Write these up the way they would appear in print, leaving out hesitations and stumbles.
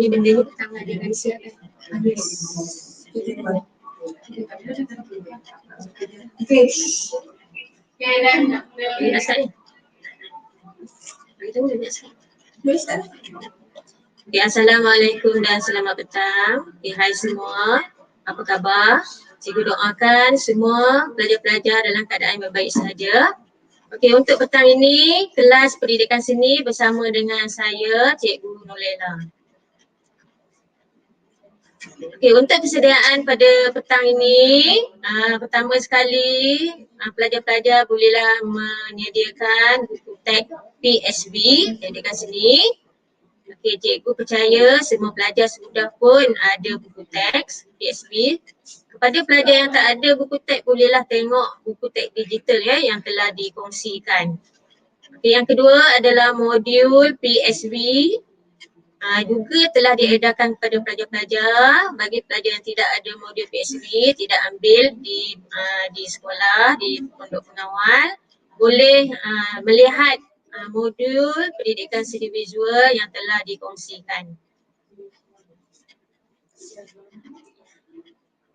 Ini benda ni pertama dia akan siapkan habis. Okay. Okay, dah start ni. Beritahu dia nak start. Boleh start? Okay, Assalamualaikum dan selamat petang. Okay, hai semua. Apa khabar? Cikgu doakan semua pelajar-pelajar dalam keadaan yang baik sahaja. Okey, untuk petang ini kelas pendidikan seni bersama dengan saya Cikgu Nurlela. Okey, untuk persediaan pada petang ini, pertama sekali pelajar-pelajar bolehlah menyediakan buku teks PSB pendidikan seni. Okey, cikgu percaya semua pelajar sudah pun ada buku teks PSB. Kepada pelajar yang tak ada buku teks, bolehlah tengok buku teks digital yang telah dikongsikan. Okay, yang kedua adalah modul PSB juga telah diedarkan kepada pelajar-pelajar. Bagi pelajar yang tidak ada modul PSB, tidak ambil di sekolah, di pondok pengawal, boleh melihat modul pendidikan seni visual yang telah dikongsikan.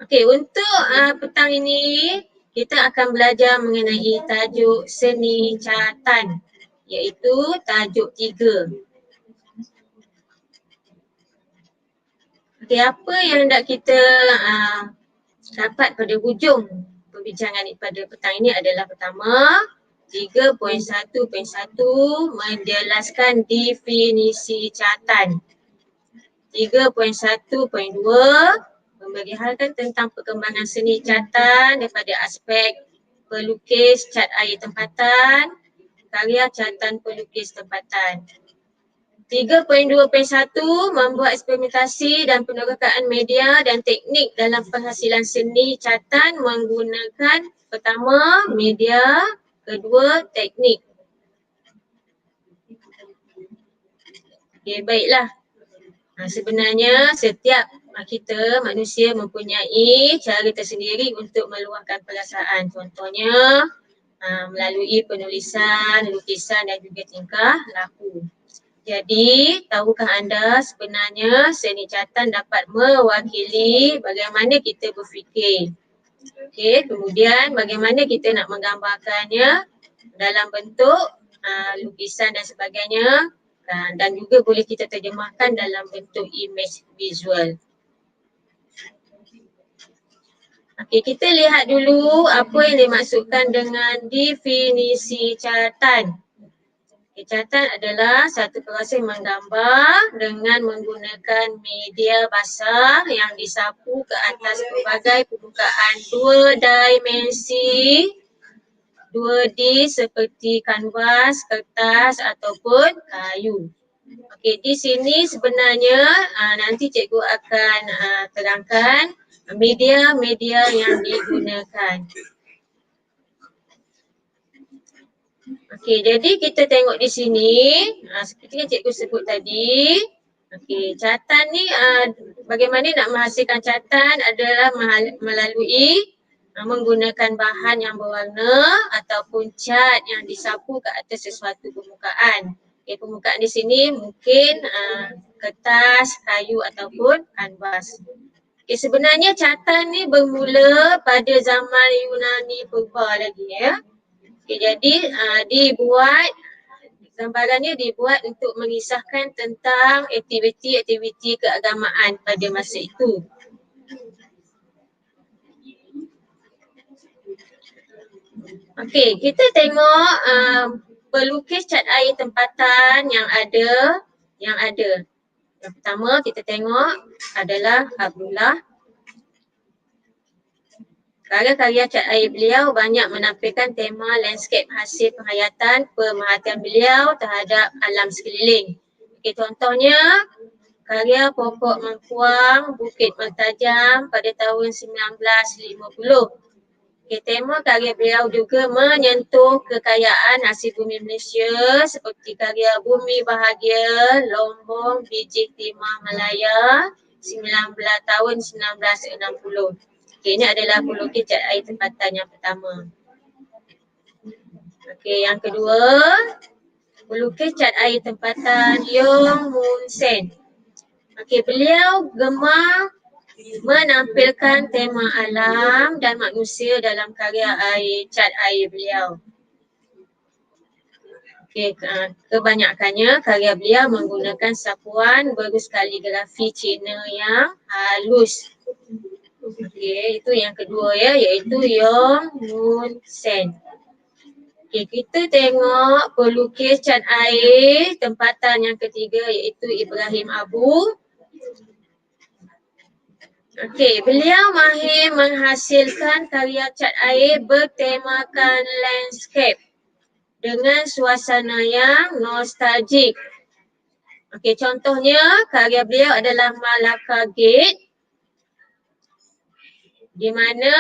Okey, untuk petang ini kita akan belajar mengenai tajuk seni catatan, iaitu tajuk 3. Okey, apa yang hendak kita dapat pada hujung perbincangan pada petang ini adalah pertama, 3.1.1 menjelaskan definisi catatan. 3.1.2 memberikan tentang perkembangan seni catatan daripada aspek pelukis cat air tempatan, karya catatan pelukis tempatan. 3.2.1 membuat eksperimentasi dan penerokaan media dan teknik dalam penghasilan seni catatan menggunakan pertama media, kedua teknik. Okey, baiklah. Sebenarnya setiap kita manusia mempunyai cara tersendiri untuk meluahkan perasaan. Contohnya melalui penulisan, lukisan dan juga tingkah laku. Jadi, tahukah anda sebenarnya seni catatan dapat mewakili bagaimana kita berfikir. Okey, kemudian bagaimana kita nak menggambarkannya dalam bentuk lukisan dan sebagainya. Dan juga boleh kita terjemahkan dalam bentuk image visual. Okey, kita lihat dulu apa yang dimaksudkan dengan definisi catatan. Okay, catatan adalah satu proses menggambar dengan menggunakan media basah yang disapu ke atas pelbagai permukaan 2 dimensi 2D seperti kanvas, kertas ataupun kayu. Okey, di sini sebenarnya nanti cikgu akan terangkan media-media yang digunakan. Okey, jadi kita tengok di sini seperti yang cikgu sebut tadi. Okey, catatan ni bagaimana nak menghasilkan catatan adalah melalui menggunakan bahan yang berwarna ataupun cat yang disapu ke atas sesuatu permukaan. Okay, permukaan di sini mungkin kertas, kayu ataupun kanvas. Okay, sebenarnya catatan ni bermula pada zaman Yunani purba lagi Okay, jadi gambarannya dibuat untuk mengisahkan tentang aktiviti-aktiviti keagamaan pada masa itu. Okey, kita tengok pelukis cat air tempatan yang ada. Yang pertama kita tengok adalah Abdullah. Karya-karya cat air beliau banyak menampilkan tema landscape hasil penghayatan pemerhatian beliau terhadap alam sekeliling. Okey, contohnya karya Pokok Mengkuang, Bukit Mertajam pada tahun 1950. Okay, tema karya beliau juga menyentuh kekayaan hasil bumi Malaysia seperti karya Bumi Bahagia, Lombong, Biji Timah Malaya tahun 1960. Okay, ini adalah pelukis cat air tempatan yang pertama. Okay, yang kedua, pelukis cat air tempatan Yong Mun Sen. Okey, beliau gemar menampilkan tema alam dan manusia dalam karya cat air beliau. Okey, kebanyakannya karya beliau menggunakan sapuan berus kaligrafi Cina yang halus. Okey, itu yang kedua ya, iaitu Yong Mun Sen. Okey, kita tengok pelukis cat air tempatan yang ketiga iaitu Ibrahim Abu. Okey, beliau mahir menghasilkan karya cat air bertemakan landscape dengan suasana yang nostalgik. Okey, contohnya karya beliau adalah Malacca Gate, di mana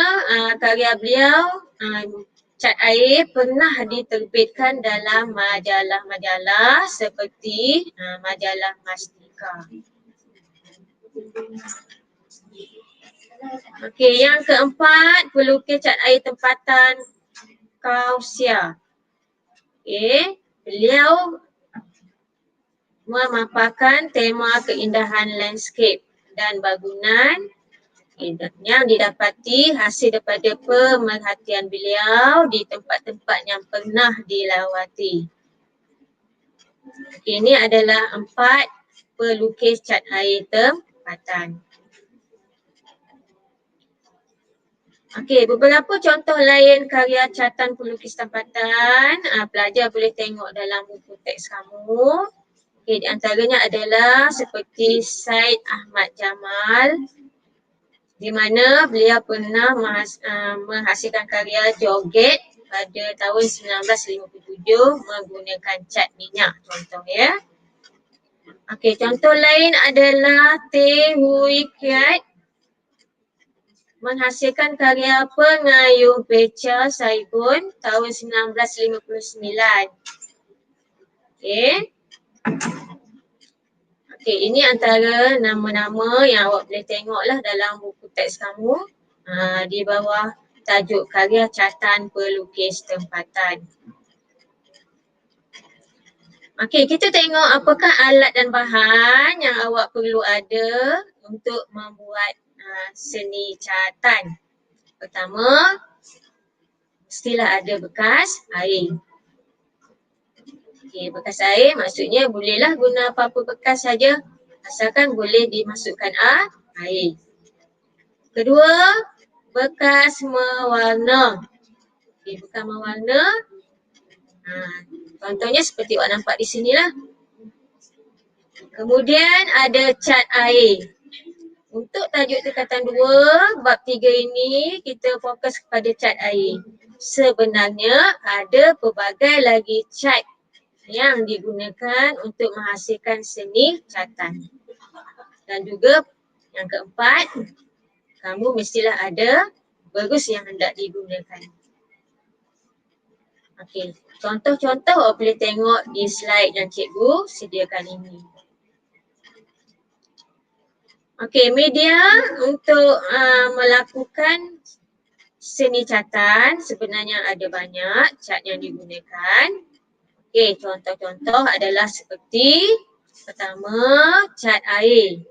karya beliau cat air pernah diterbitkan dalam majalah-majalah seperti majalah Mastika. Okey, yang keempat pelukis cat air tempatan Kausia. Okey, beliau memaparkan tema keindahan landscape dan bangunan yang didapati hasil daripada pemerhatian beliau di tempat-tempat yang pernah dilawati. Okay, ini adalah 4 pelukis cat air tempatan. Okey, beberapa contoh lain karya catan pelukis tempatan pelajar boleh tengok dalam buku teks kamu. Okey, di antaranya adalah seperti Syed Ahmad Jamal, di mana beliau pernah menghasilkan karya joget pada tahun 1957 menggunakan cat minyak, contoh ya. Okey, contoh lain adalah Teh Hui Kiat menghasilkan karya Pengayuh Beca Saigon tahun 1959. Okey. Okey, ini antara nama-nama yang awak boleh tengoklah dalam buku teks kamu di bawah tajuk karya catan pelukis tempatan. Okey, kita tengok apakah alat dan bahan yang awak perlu ada untuk membuat seni catan. Pertama, mestilah ada bekas air. Okey, bekas air maksudnya bolehlah guna apa-apa bekas saja asalkan boleh dimasukkan air. Kedua, bekas mewarna. Okey, bekas mewarna. Contohnya seperti awak nampak di sinilah. Kemudian ada cat air. Untuk tajuk tingkatan 2, bab 3 ini kita fokus kepada cat air. Sebenarnya ada pelbagai lagi cat yang digunakan untuk menghasilkan seni catan. Dan juga yang keempat, kamu mestilah ada berus yang hendak digunakan. Okey, contoh-contoh awak boleh tengok di slide yang cikgu sediakan ini. Okey, media untuk melakukan seni catan sebenarnya ada banyak cat yang digunakan. Okey, contoh-contoh adalah seperti pertama, cat air.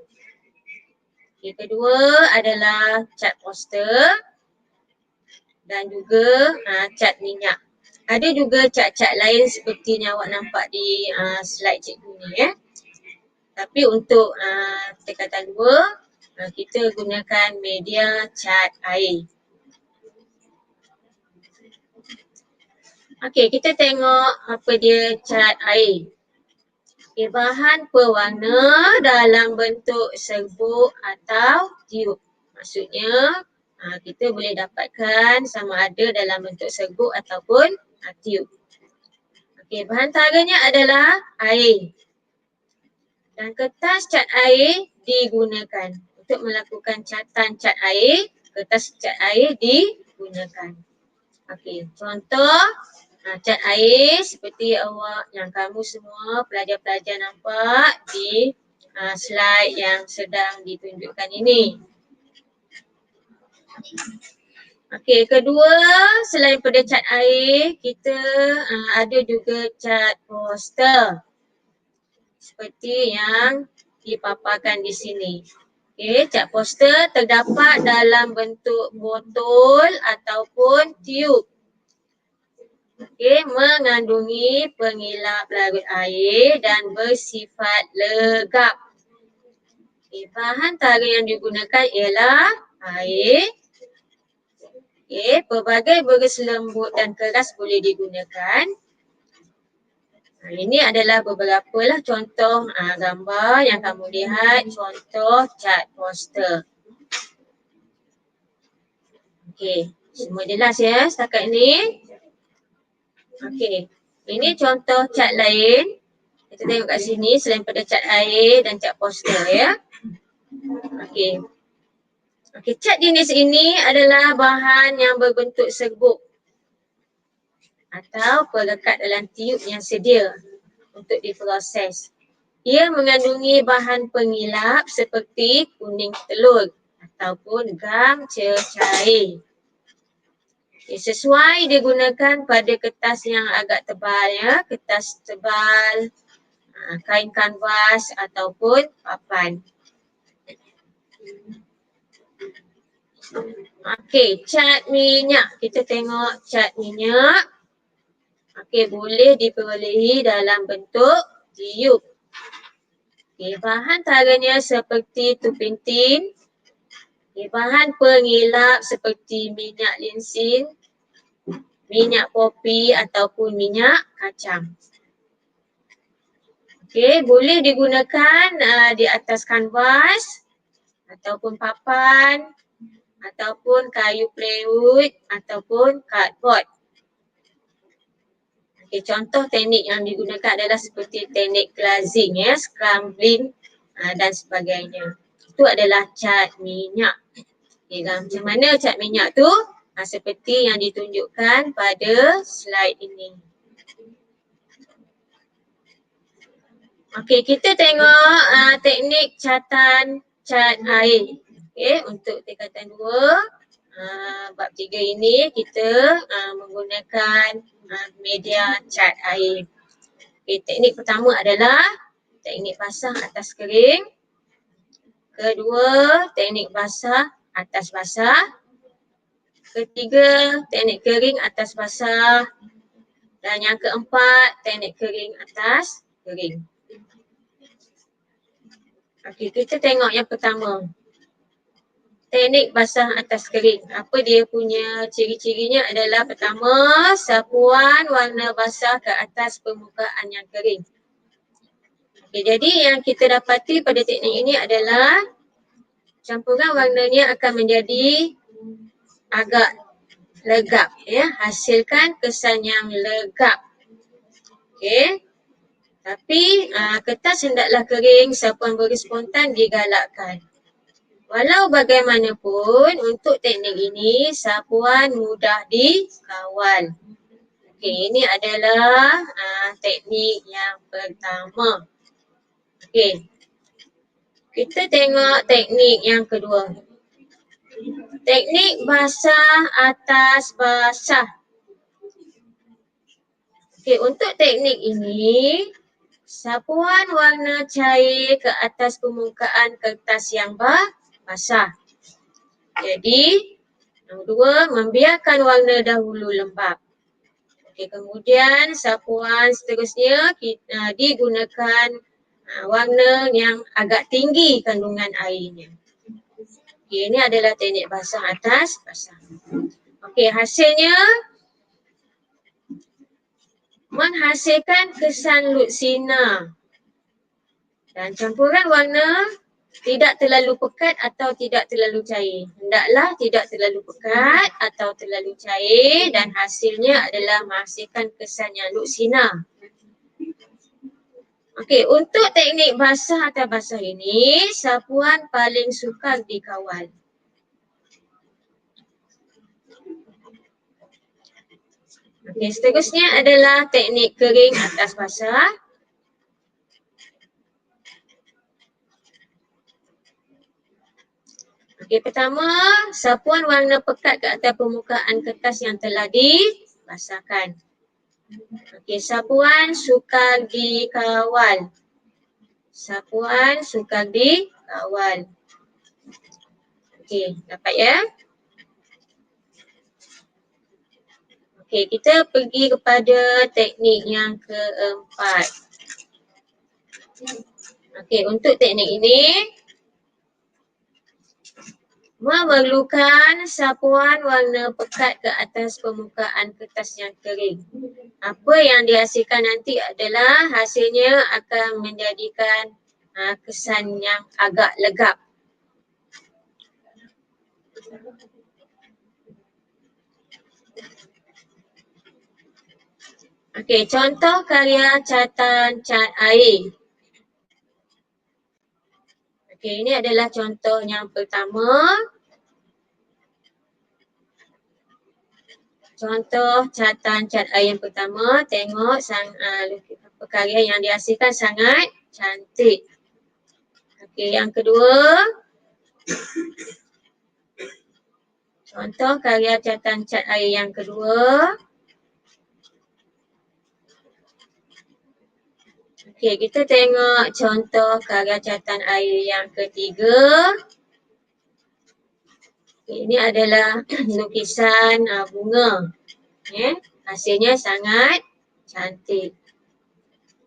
Okey, kedua adalah cat poster dan juga cat minyak. Ada juga cat-cat lain seperti yang awak nampak di slide cikgu ni ya. Tapi untuk tingkatan 2, kita gunakan media cat air. Okey, kita tengok apa dia cat air. Okay, bahan pewarna dalam bentuk serbuk atau tiup. Maksudnya kita boleh dapatkan sama ada dalam bentuk serbuk ataupun tiup. Okey, bahan antaranya adalah air. Dan kertas cat air digunakan. Untuk melakukan catan cat air, kertas cat air digunakan. Okey, contoh cat air seperti awak yang kamu semua pelajar-pelajar nampak di slide yang sedang ditunjukkan ini. Okey, kedua selain pada cat air, kita ada juga cat poster. Seperti yang dipaparkan di sini. Okey, cat poster terdapat dalam bentuk botol ataupun tiub. Okey, mengandungi pengilap larut air dan bersifat legap. Okay, bahan tara yang digunakan ialah air. Okay, pelbagai beras lembut dan keras boleh digunakan. Ini adalah beberapa lah contoh gambar yang kamu lihat, contoh cat poster. Okey, semua jelas ya setakat ni? Okey, ini contoh cat lain. Kita tengok kat sini selain pada cat air dan cat poster ya. Okey. Okey, cat jenis ini adalah bahan yang berbentuk serbuk atau perekat dalam tiub yang sedia untuk diproses. Ia mengandungi bahan pengilap seperti kuning telur ataupun gam cecair. Sesuai digunakan pada kertas yang agak tebal ya, kertas tebal, kain kanvas ataupun papan. Okey, cat minyak. Kita tengok cat minyak. Okey, boleh diperolehi dalam bentuk tiub. Okey, bahan taranya seperti turpentin. Okey, bahan pengilap seperti minyak linsin, minyak popi ataupun minyak kacang. Okey, boleh digunakan di atas kanvas ataupun papan ataupun kayu plywood ataupun cardboard. Okay, contoh teknik yang digunakan adalah seperti teknik glazing ya, scrambling dan sebagainya. Itu adalah cat minyak. Okay, macam mana cat minyak tu? Seperti yang ditunjukkan pada slide ini. Okey, kita tengok teknik catan cat air. Okey, untuk tingkatan 2, bab 3 ini kita menggunakan media cat air. Okay, teknik pertama adalah teknik basah atas kering. Kedua, teknik basah atas basah. Ketiga, teknik kering atas basah. Dan yang keempat, teknik kering atas kering. Okey, kita tengok yang pertama. Teknik basah atas kering. Apa dia punya ciri-cirinya adalah pertama, sapuan warna basah ke atas permukaan yang kering. Okay, jadi yang kita dapati pada teknik ini adalah campuran warnanya akan menjadi agak legap ya, hasilkan kesan yang legap. Okey. Tapi kertas hendaklah kering, sapuan beris spontan digalakkan. Walau bagaimanapun untuk teknik ini sapuan mudah dikawal. Okey, ini adalah teknik yang pertama. Okey. Kita tengok teknik yang kedua. Teknik basah atas basah. Okey, untuk teknik ini sapuan warna cair ke atas permukaan kertas yang basah. Jadi, nombor 2, membiarkan warna dahulu lembab. Okey, kemudian sapuan seterusnya digunakan warna yang agak tinggi kandungan airnya. Okey, ini adalah teknik basah atas basah. Okey, hasilnya menghasilkan kesan lutsina dan campuran warna tidak terlalu pekat atau tidak terlalu cair. Hendaklah tidak terlalu pekat atau terlalu cair dan hasilnya adalah menghasilkan kesan yang lutsina. Okey, untuk teknik basah atas basah ini, sapuan paling sukar dikawal. Okey, seterusnya adalah teknik kering atas basah. Okey, pertama, sapuan warna pekat ke atas permukaan kertas yang telah dibasahkan. Okey, sapuan sukar dikawal. sapuan sukar dikawal. Okey, dapat ya? Okey, kita pergi kepada teknik yang keempat. Okey, untuk teknik ini memerlukan sapuan warna pekat ke atas permukaan kertas yang kering. Apa yang dihasilkan nanti adalah hasilnya akan menjadikan kesan yang agak legap. Okey, contoh karya catatan cat air. Okey, ini adalah contoh yang pertama. Contoh catatan cat air yang pertama, tengok karya yang dihasilkan sangat cantik. Okey, yang kedua. Contoh karya catatan cat air yang kedua. Okey, kita tengok contoh karya catatan air yang ketiga. Okay, ini adalah lukisan bunga. Hasilnya sangat cantik.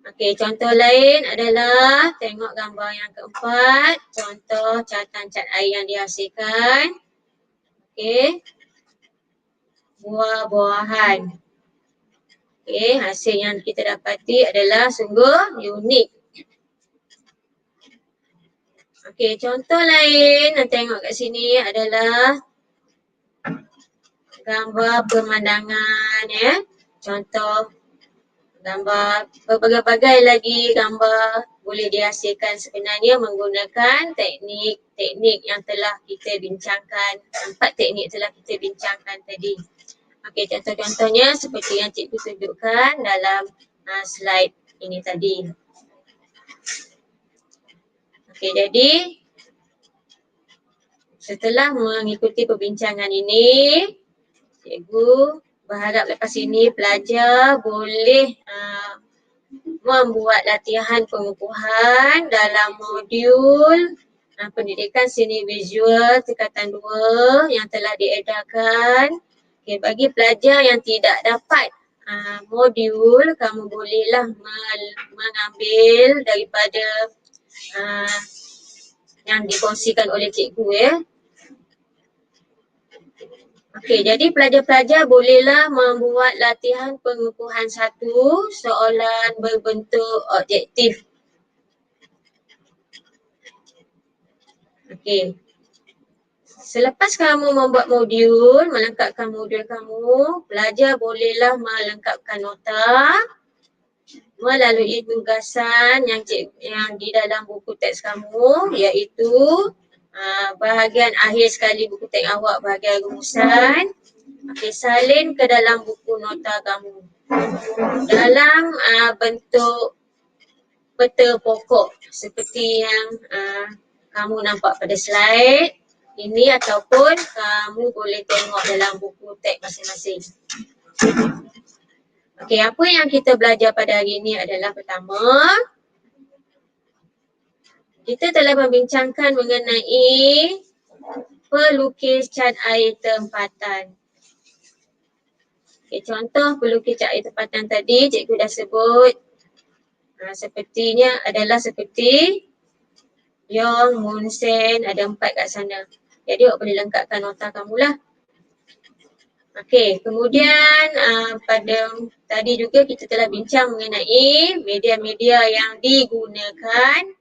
Okey, contoh lain adalah tengok gambar yang keempat. Contoh catatan cat air yang dihasilkan. Okey. Buah-buahan. Okey, hasil yang kita dapati adalah sungguh unik. Okey, contoh lain tengok kat sini adalah gambar pemandangan Contoh gambar berbagai-bagai lagi gambar boleh dihasilkan sebenarnya menggunakan teknik yang telah kita bincangkan. 4 teknik telah kita bincangkan tadi. Okey, contoh-contohnya seperti yang cikgu tunjukkan dalam slide ini tadi. Okey, jadi setelah mengikuti perbincangan ini, cikgu berharap lepas ini pelajar boleh membuat latihan pengukuhan dalam modul pendidikan seni visual tingkatan 2 yang telah diedarkan. Okay, bagi pelajar yang tidak dapat modul, kamu bolehlah mengambil daripada yang dikongsikan oleh cikgu Okey, jadi pelajar-pelajar bolehlah membuat latihan pengukuhan 1 soalan berbentuk objektif. Okey. Selepas kamu membuat modul, melengkapkan modul kamu, pelajar bolehlah melengkapkan nota melalui tugasan yang di dalam buku teks kamu, iaitu bahagian akhir sekali buku teks awak bahagian rumusan. Okey, salin ke dalam buku nota kamu dalam bentuk peta pokok seperti yang kamu nampak pada slide ini ataupun kamu boleh tengok dalam buku teks masing-masing. Okey, apa yang kita belajar pada hari ini adalah pertama, kita telah membincangkan mengenai pelukis cat air tempatan. Okay, contoh pelukis cat air tempatan tadi cikgu dah sebut sepertinya adalah seperti Yong Mun Sen, ada 4 kat sana. Jadi awak boleh lengkapkan nota kamulah. Okey, kemudian pada tadi juga kita telah bincang mengenai media-media yang digunakan.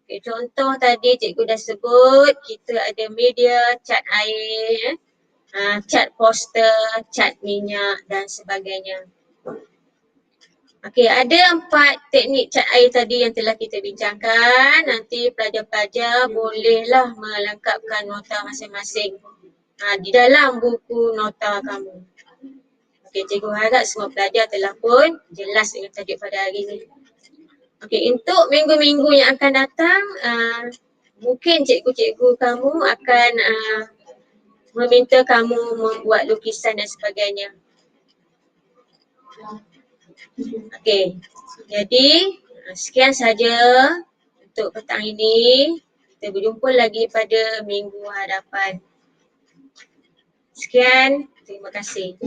Okay, contoh tadi cikgu dah sebut kita ada media cat air, cat poster, cat minyak dan sebagainya. Okey, ada 4 teknik cat air tadi yang telah kita bincangkan. Nanti pelajar-pelajar bolehlah melengkapkan nota masing-masing di dalam buku nota kamu. Okey, cikgu harap semua pelajar telah pun jelas dengan tajuk pada hari ini. Okey, untuk minggu-minggu yang akan datang, mungkin cikgu-cikgu kamu akan meminta kamu membuat lukisan dan sebagainya. Okey, jadi sekian saja untuk petang ini. Kita berjumpa lagi pada minggu hadapan. Sekian, terima kasih.